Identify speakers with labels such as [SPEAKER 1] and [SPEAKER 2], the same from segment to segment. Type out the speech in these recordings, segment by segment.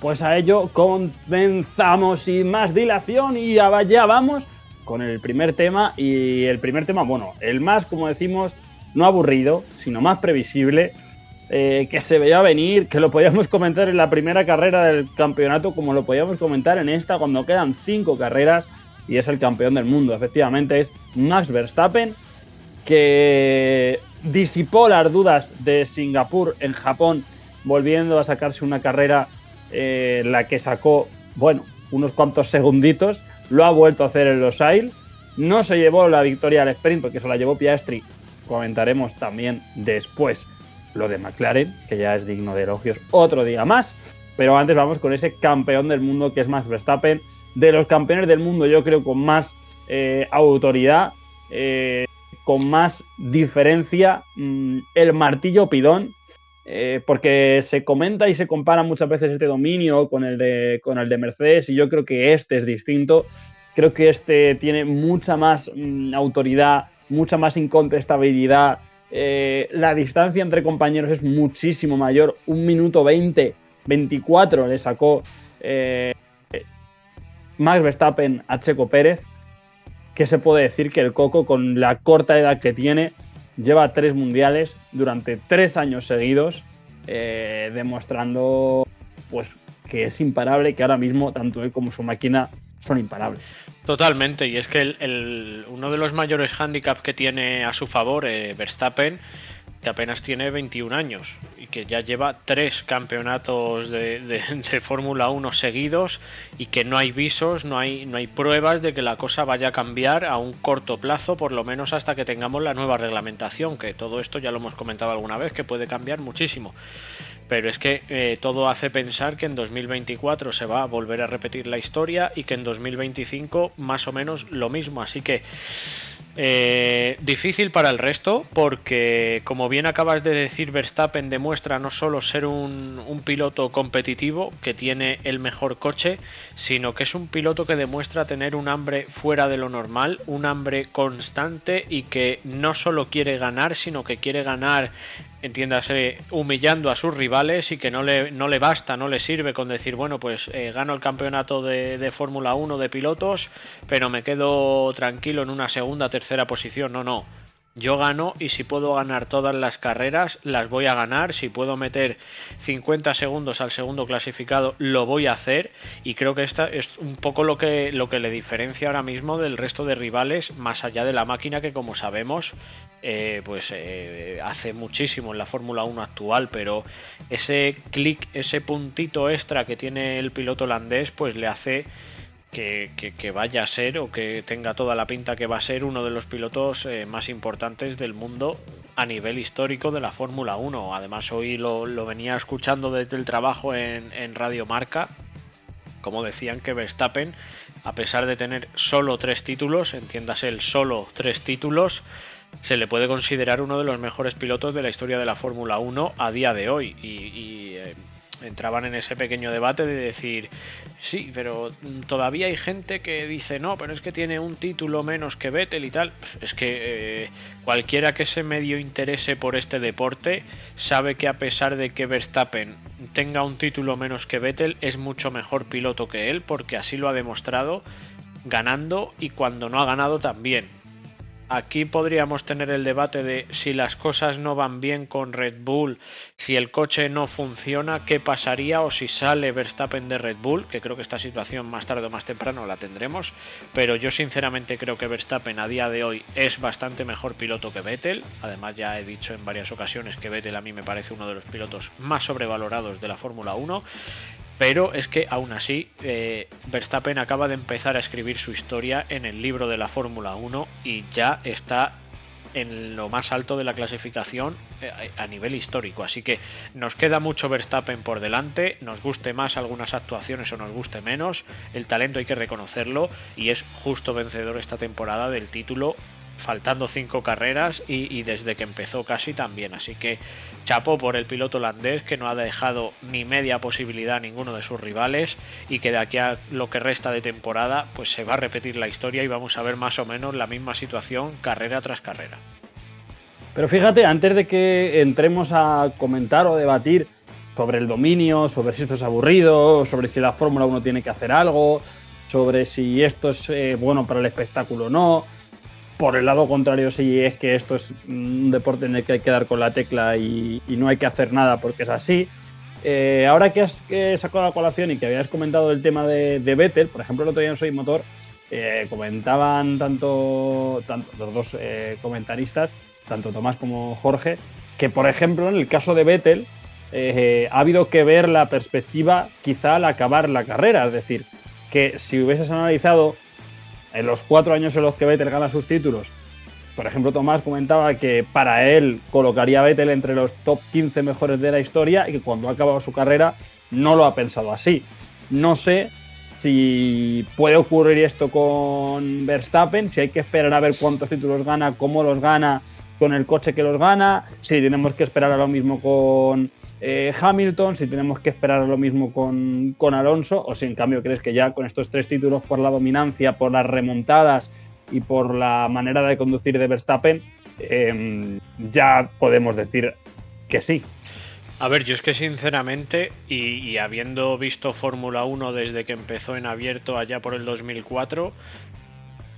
[SPEAKER 1] Pues a ello comenzamos sin más dilación y ya vamos con el primer tema. Y el primer tema, bueno, el más, como decimos, no aburrido, sino más previsible, que se veía venir, que lo podíamos comentar en la primera carrera del campeonato, como lo podíamos comentar en esta cuando quedan 5 carreras, y es el campeón del mundo. Efectivamente es Max Verstappen, que disipó las dudas de Singapur en Japón, volviendo a sacarse una carrera la que sacó, bueno, unos cuantos segunditos. Lo ha vuelto a hacer en Losail. No se llevó la victoria al sprint porque se la llevó Piastri. Comentaremos también después lo de McLaren, que ya es digno de elogios otro día más. Pero antes vamos con ese campeón del mundo que es Max Verstappen. De los campeones del mundo, yo creo con más autoridad, con más diferencia, el martillo pidón. Porque se comenta y se compara muchas veces este dominio con el de Mercedes, y yo creo que este es distinto. Creo que este tiene mucha más autoridad, mucha más incontestabilidad. La distancia entre compañeros es muchísimo mayor. 1 minuto 20, 24 le sacó Max Verstappen a Checo Pérez. ¿Qué se puede decir? Que el Coco, con la corta edad que tiene, lleva 3 mundiales durante 3 años seguidos, demostrando pues que es imparable, que ahora mismo tanto él como su máquina son imparables.
[SPEAKER 2] Totalmente, y es que uno de los mayores hándicaps que tiene a su favor Verstappen, que apenas tiene 21 años y que ya lleva 3 campeonatos de Fórmula 1 seguidos, y que no hay visos, no hay pruebas de que la cosa vaya a cambiar a un corto plazo, por lo menos hasta que tengamos la nueva reglamentación, que todo esto ya lo hemos comentado alguna vez, que puede cambiar muchísimo. Pero es que todo hace pensar que en 2024 se va a volver a repetir la historia y que en 2025 más o menos lo mismo. Así que difícil para el resto, porque como bien acabas de decir, Verstappen demuestra no solo ser un piloto competitivo que tiene el mejor coche, sino que es un piloto que demuestra tener un hambre fuera de lo normal, un hambre constante, y que no solo quiere ganar, sino que quiere ganar, entiéndase, humillando a sus rivales, y que no le basta, no le sirve con decir, bueno, pues gano el campeonato de Fórmula 1 de pilotos, pero me quedo tranquilo en una segunda, tercera posición. No. Yo gano, y si puedo ganar todas las carreras, las voy a ganar. Si puedo meter 50 segundos al segundo clasificado, lo voy a hacer. Y creo que esta es un poco lo que le diferencia ahora mismo del resto de rivales, más allá de la máquina, que como sabemos hace muchísimo en la Fórmula 1 actual, pero ese clic, ese puntito extra que tiene el piloto holandés, pues le hace que vaya a ser, o que tenga toda la pinta que va a ser, uno de los pilotos más importantes del mundo a nivel histórico de la Fórmula 1. Además, hoy lo venía escuchando desde el trabajo en Radio Marca, como decían que Verstappen, a pesar de tener solo 3 títulos, entiéndase el solo 3 títulos, se le puede considerar uno de los mejores pilotos de la historia de la Fórmula 1 a día de hoy. Y entraban en ese pequeño debate de decir, sí, pero todavía hay gente que dice, no, pero es que tiene un título menos que Vettel y tal. Es que cualquiera que se medio interese por este deporte sabe que, a pesar de que Verstappen tenga un título menos que Vettel, es mucho mejor piloto que él, porque así lo ha demostrado ganando, y cuando no ha ganado también. Aquí podríamos tener el debate de si las cosas no van bien con Red Bull, si el coche no funciona, qué pasaría, o si sale Verstappen de Red Bull, que creo que esta situación más tarde o más temprano la tendremos, pero yo sinceramente creo que Verstappen a día de hoy es bastante mejor piloto que Vettel. Además, ya he dicho en varias ocasiones que Vettel a mí me parece uno de los pilotos más sobrevalorados de la Fórmula 1. Pero es que aún así Verstappen acaba de empezar a escribir su historia en el libro de la Fórmula 1 y ya está en lo más alto de la clasificación a nivel histórico. Así que nos queda mucho Verstappen por delante, nos guste más algunas actuaciones o nos guste menos, el talento hay que reconocerlo, y es justo vencedor esta temporada del título, faltando 5 carreras y desde que empezó casi también. Así que chapó por el piloto holandés, que no ha dejado ni media posibilidad a ninguno de sus rivales, y que de aquí a lo que resta de temporada pues se va a repetir la historia y vamos a ver más o menos la misma situación carrera tras carrera.
[SPEAKER 1] Pero fíjate, antes de que entremos a comentar o debatir sobre el dominio, sobre si esto es aburrido, sobre si la Fórmula 1 tiene que hacer algo, sobre si esto es bueno para el espectáculo o no. Por el lado contrario, sí es que esto es un deporte en el que hay que dar con la tecla y no hay que hacer nada porque es así. Ahora que has sacado la colación y que habías comentado el tema de Vettel, por ejemplo, el otro día en Soy Motor, comentaban tanto los dos comentaristas, tanto Tomás como Jorge, que por ejemplo en el caso de Vettel ha habido que ver la perspectiva quizá al acabar la carrera, es decir, que si hubieses analizado en los 4 años en los que Vettel gana sus títulos, por ejemplo Tomás comentaba que para él colocaría a Vettel entre los top 15 mejores de la historia y que cuando ha acabado su carrera no lo ha pensado así. No sé si puede ocurrir esto con Verstappen, si hay que esperar a ver cuántos títulos gana, cómo los gana, con el coche que los gana, si tenemos que esperar a lo mismo con Hamilton, si tenemos que esperar a lo mismo con Alonso, o si en cambio crees que ya con estos 3 títulos, por la dominancia, por las remontadas y por la manera de conducir de Verstappen, ya podemos decir que sí.
[SPEAKER 2] A ver, yo es que sinceramente, y habiendo visto Fórmula 1 desde que empezó en abierto allá por el 2004,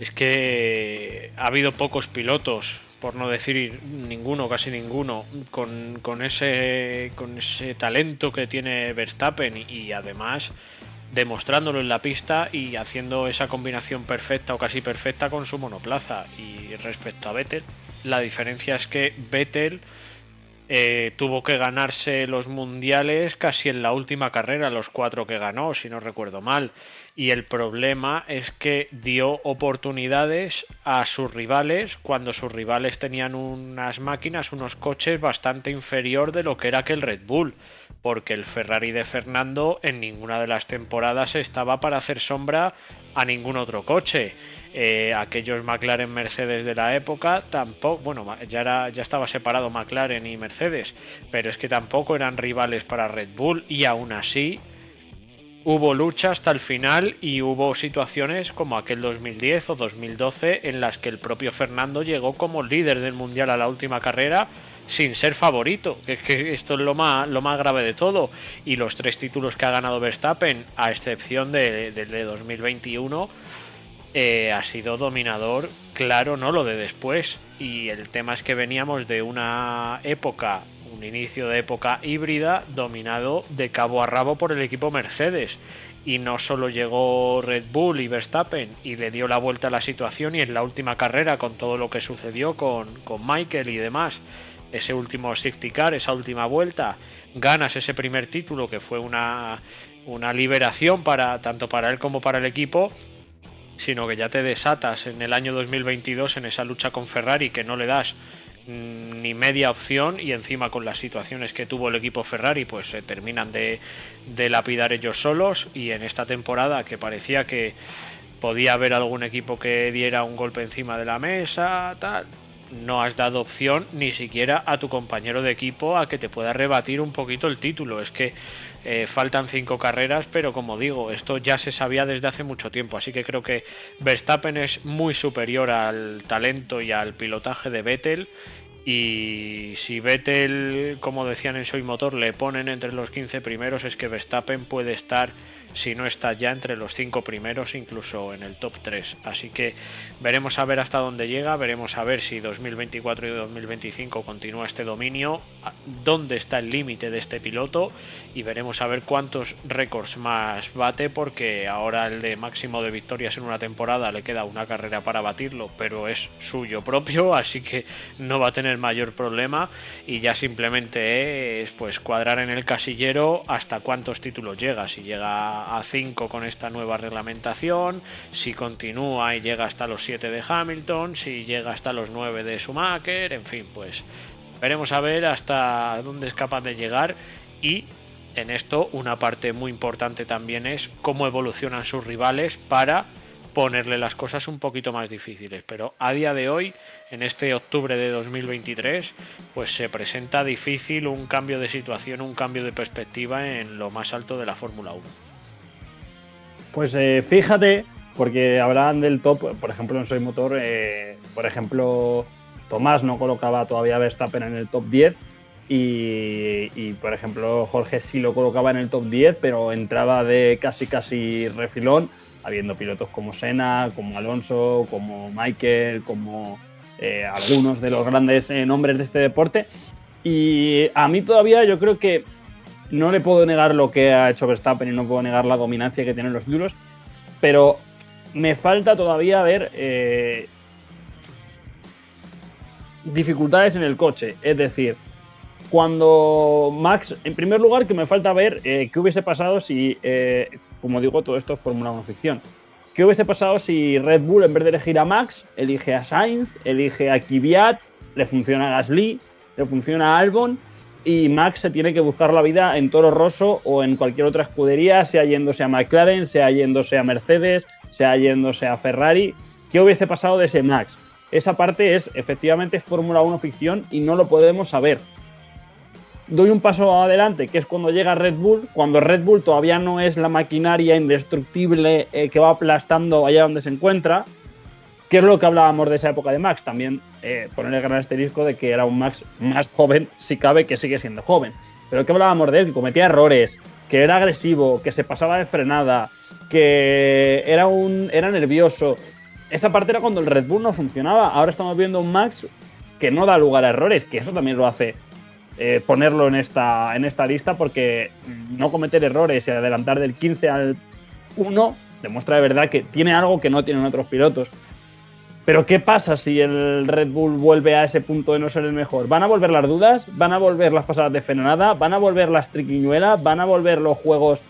[SPEAKER 2] es que ha habido pocos pilotos, por no decir ninguno, casi ninguno, con ese talento que tiene Verstappen y además demostrándolo en la pista y haciendo esa combinación perfecta o casi perfecta con su monoplaza. Y respecto a Vettel, la diferencia es que Vettel tuvo que ganarse los mundiales casi en la última carrera, los 4 que ganó, si no recuerdo mal. Y el problema es que dio oportunidades a sus rivales cuando sus rivales tenían unas máquinas, unos coches bastante inferior de lo que era aquel Red Bull. Porque el Ferrari de Fernando en ninguna de las temporadas estaba para hacer sombra a ningún otro coche. Aquellos McLaren Mercedes de la época tampoco, bueno, ya estaba separado McLaren y Mercedes, pero es que tampoco eran rivales para Red Bull y aún así hubo lucha hasta el final y hubo situaciones como aquel 2010 o 2012 en las que el propio Fernando llegó como líder del mundial a la última carrera sin ser favorito, que esto es lo más grave de todo. Y los 3 títulos que ha ganado Verstappen, a excepción de 2021, ha sido dominador, claro, no lo de después. Y el tema es que veníamos de una época, un inicio de época híbrida, dominado de cabo a rabo por el equipo Mercedes. Y no solo llegó Red Bull y Verstappen y le dio la vuelta a la situación, y en la última carrera con todo lo que sucedió con Michael y demás, ese último safety car, esa última vuelta, ganas ese primer título que fue una liberación tanto para él como para el equipo, sino que ya te desatas en el año 2022 en esa lucha con Ferrari que no le das ni media opción, y encima con las situaciones que tuvo el equipo Ferrari pues se terminan de lapidar ellos solos. Y en esta temporada que parecía que podía haber algún equipo que diera un golpe encima de la mesa, tal, no has dado opción ni siquiera a tu compañero de equipo a que te pueda rebatir un poquito el título. Es que faltan 5 carreras, pero como digo, esto ya se sabía desde hace mucho tiempo, así que creo que Verstappen es muy superior al talento y al pilotaje de Vettel. Y si Vettel, como decían en Soy Motor, le ponen entre los 15 primeros, es que Verstappen puede estar, si no está ya, entre los 5 primeros, incluso en el top 3. Así que veremos a ver hasta dónde llega, veremos a ver si 2024 y 2025 continúa este dominio, dónde está el límite de este piloto, y veremos a ver cuántos récords más bate, porque ahora el de máximo de victorias en una temporada le queda una carrera para batirlo, pero es suyo propio, así que no va a tener mayor problema, y ya simplemente es pues cuadrar en el casillero hasta cuántos títulos llega, si llega a 5 con esta nueva reglamentación, si continúa y llega hasta los 7 de Hamilton, si llega hasta los 9 de Schumacher, en fin, pues veremos a ver hasta dónde es capaz de llegar. Y en esto una parte muy importante también es cómo evolucionan sus rivales para ponerle las cosas un poquito más difíciles, pero a día de hoy, en este octubre de 2023, pues se presenta difícil un cambio de situación, un cambio de perspectiva en lo más alto de la Fórmula 1.
[SPEAKER 1] Pues fíjate, porque hablaban del top, por ejemplo en Soy Motor, por ejemplo Tomás no colocaba todavía a Verstappen en el top 10, Y, por ejemplo, Jorge sí lo colocaba en el top 10, pero entraba de casi refilón, habiendo pilotos como Senna, como Alonso, como Michael, como algunos de los grandes nombres de este deporte. Y a mí todavía yo creo que no le puedo negar lo que ha hecho Verstappen y no puedo negar la dominancia que tienen los duros, pero me falta todavía ver dificultades en el coche. Es decir, cuando Max, en primer lugar, que me falta ver qué hubiese pasado si, como digo, todo esto es Fórmula 1 ficción. ¿Qué hubiese pasado si Red Bull, en vez de elegir a Max, elige a Sainz, elige a Kvyat, le funciona a Gasly, le funciona a Albon, y Max se tiene que buscar la vida en Toro Rosso o en cualquier otra escudería, sea yéndose a McLaren, sea yéndose a Mercedes, sea yéndose a Ferrari? ¿Qué hubiese pasado de ese Max? Esa parte es efectivamente Fórmula 1 ficción y no lo podemos saber. Doy un paso adelante, que es cuando llega Red Bull, cuando Red Bull todavía no es la maquinaria indestructible que va aplastando allá donde se encuentra, que es lo que hablábamos de esa época de Max. También poner el gran asterisco de que era un Max más joven, si cabe, que sigue siendo joven. Pero que hablábamos de él, que cometía errores, que era agresivo, que se pasaba de frenada, que era nervioso. Esa parte era cuando el Red Bull no funcionaba. Ahora estamos viendo un Max que no da lugar a errores, que eso también lo hace ponerlo en esta lista, porque no cometer errores y adelantar del 15 al 1 demuestra de verdad que tiene algo que no tienen otros pilotos. Pero ¿qué pasa si el Red Bull vuelve a ese punto de no ser el mejor? ¿Van a volver las dudas? ¿Van a volver las pasadas de frenada? ¿Van a volver las triquiñuelas? ¿Van a volver los juegos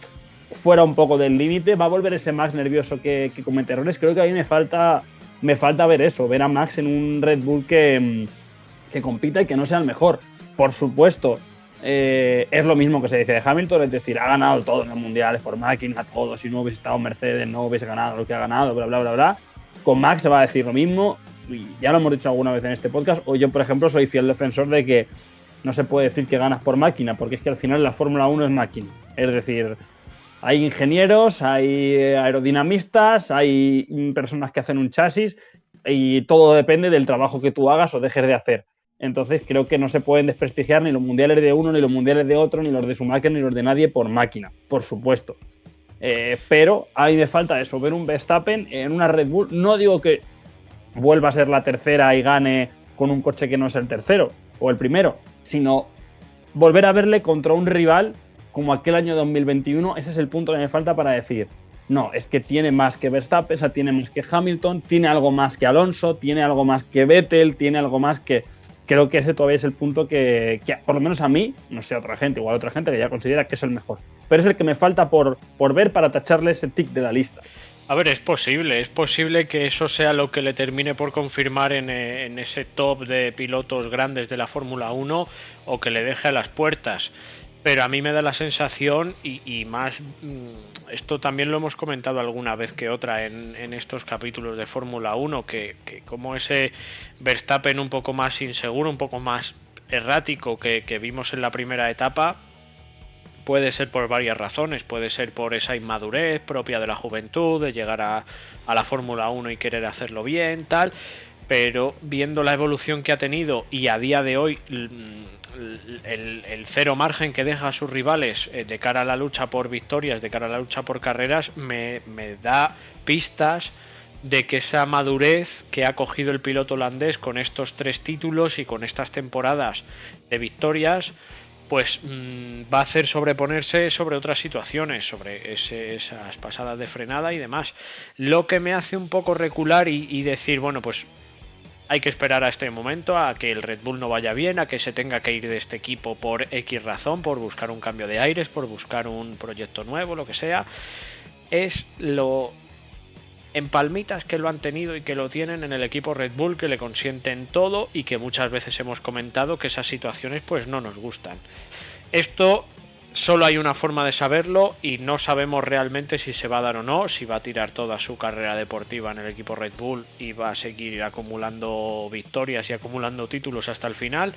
[SPEAKER 1] fuera un poco del límite? ¿Va a volver ese Max nervioso que comete errores? Creo que a mí me falta ver eso, ver a Max en un Red Bull que compita y que no sea el mejor. Por supuesto, es lo mismo que se dice de Hamilton, es decir, ha ganado todo en los mundiales por máquina, todo. Si no hubiese estado en Mercedes, no hubiese ganado lo que ha ganado, bla, bla, bla, bla. Con Max se va a decir lo mismo, y ya lo hemos dicho alguna vez en este podcast. O yo, por ejemplo, soy fiel defensor de que no se puede decir que ganas por máquina, porque es que al final la Fórmula 1 es máquina. Es decir, hay ingenieros, hay aerodinamistas, hay personas que hacen un chasis, y todo depende del trabajo que tú hagas o dejes de hacer. Entonces creo que no se pueden desprestigiar ni los mundiales de uno, ni los mundiales de otro, ni los de Schumacher, ni los de nadie por máquina, por supuesto. Pero a mí me falta eso, ver un Verstappen en una Red Bull. No digo que vuelva a ser la tercera y gane con un coche que no es el tercero o el primero, sino volver a verle contra un rival como aquel año 2021. Ese es el punto que me falta para decir, no, es que tiene más que Verstappen, o sea, tiene más que Hamilton, tiene algo más que Alonso, tiene algo más que Vettel, tiene algo más que... Creo que ese todavía es el punto que por lo menos a mí, no sé, a otra gente, igual a otra gente que ya considera que es el mejor. Pero es el que me falta por ver para tacharle ese tic de la lista.
[SPEAKER 2] A ver, es posible que eso sea lo que le termine por confirmar en ese top de pilotos grandes de la Fórmula 1 o que le deje a las puertas. Pero a mí me da la sensación, y más, esto también lo hemos comentado alguna vez que otra en estos capítulos de Fórmula 1, que como ese Verstappen un poco más inseguro, un poco más errático que vimos en la primera etapa, puede ser por varias razones. Puede ser por esa inmadurez propia de la juventud, de llegar a la Fórmula 1 y querer hacerlo bien, tal. Pero viendo la evolución que ha tenido y a día de hoy el cero margen que deja a sus rivales de cara a la lucha por victorias, de cara a la lucha por carreras, me da pistas de que esa madurez que ha cogido el piloto holandés con estos 3 títulos y con estas temporadas de victorias, pues va a hacer sobreponerse sobre otras situaciones, sobre esas pasadas de frenada y demás. Lo que me hace un poco recular y decir, bueno, pues hay que esperar a este momento, a que el Red Bull no vaya bien, a que se tenga que ir de este equipo por X razón, por buscar un cambio de aires, por buscar un proyecto nuevo, lo que sea. Es lo en palmitas que lo han tenido y que lo tienen en el equipo Red Bull, que le consienten todo y que muchas veces hemos comentado que esas situaciones pues no nos gustan. Esto solo hay una forma de saberlo y no sabemos realmente si se va a dar o no, si va a tirar toda su carrera deportiva en el equipo Red Bull y va a seguir acumulando victorias y acumulando títulos hasta el final,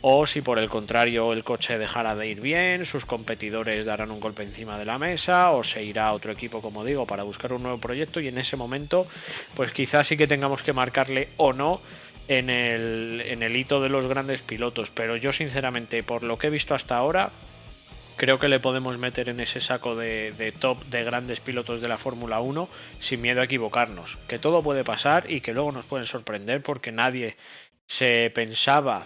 [SPEAKER 2] o si por el contrario el coche dejará de ir bien, sus competidores darán un golpe encima de la mesa o se irá a otro equipo, como digo, para buscar un nuevo proyecto, y en ese momento pues quizás sí que tengamos que marcarle o no en el hito de los grandes pilotos, pero yo sinceramente, por lo que he visto hasta ahora, creo que le podemos meter en ese saco de top de grandes pilotos de la Fórmula 1 sin miedo a equivocarnos, que todo puede pasar y que luego nos pueden sorprender, porque nadie se pensaba,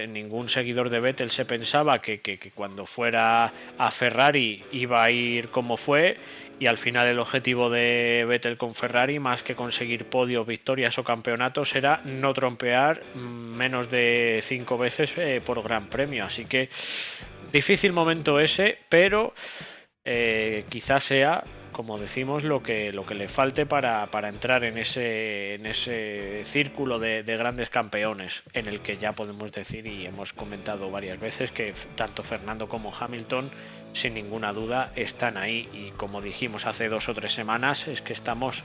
[SPEAKER 2] ningún seguidor de Vettel se pensaba que cuando fuera a Ferrari iba a ir como fue, y al final el objetivo de Vettel con Ferrari, más que conseguir podios, victorias o campeonatos, era no trompear menos de 5 veces por Gran Premio. Así que difícil momento ese, pero quizás sea, como decimos, lo que le falte para entrar en ese círculo de grandes campeones, en el que ya podemos decir, y hemos comentado varias veces, que tanto Fernando como Hamilton sin ninguna duda están ahí. Y como dijimos hace 2 o 3 semanas, es que estamos,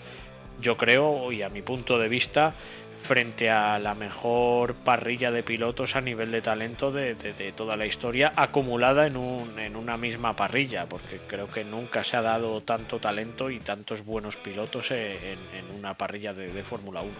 [SPEAKER 2] yo creo, y a mi punto de vista, frente a la mejor parrilla de pilotos a nivel de talento de toda la historia, acumulada en una misma parrilla, porque creo que nunca se ha dado tanto talento y tantos buenos pilotos en una parrilla de Fórmula 1.